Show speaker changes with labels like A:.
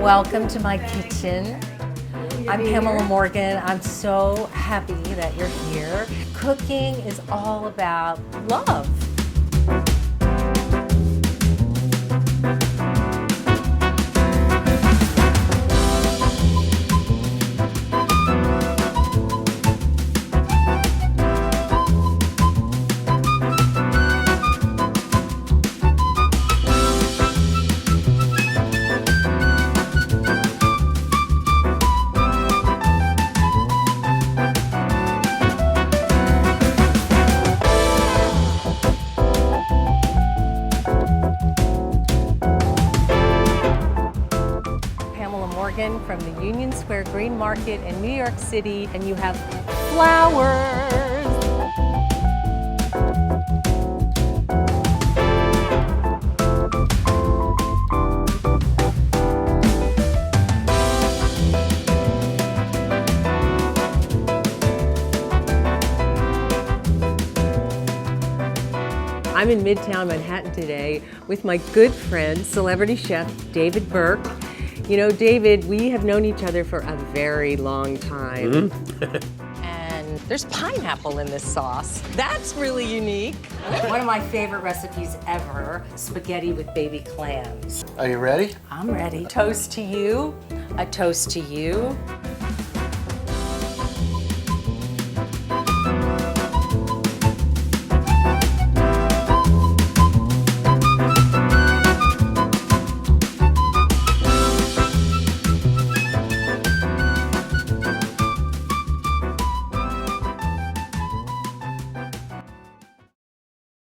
A: Welcome to my kitchen. I'm Pamela Morgan. I'm so happy that you're here. Cooking is all about love. Pamela Morgan from the Union Square Green Market in New York City, and you have flowers. I'm in Midtown Manhattan today with my good friend, celebrity chef David Burke. You know, David, we have known each other for a very long time. And there's pineapple in this sauce. That's really unique. One of my favorite recipes ever, spaghetti with baby clams.
B: Are you ready?
A: I'm ready. Toast to you, a toast to you.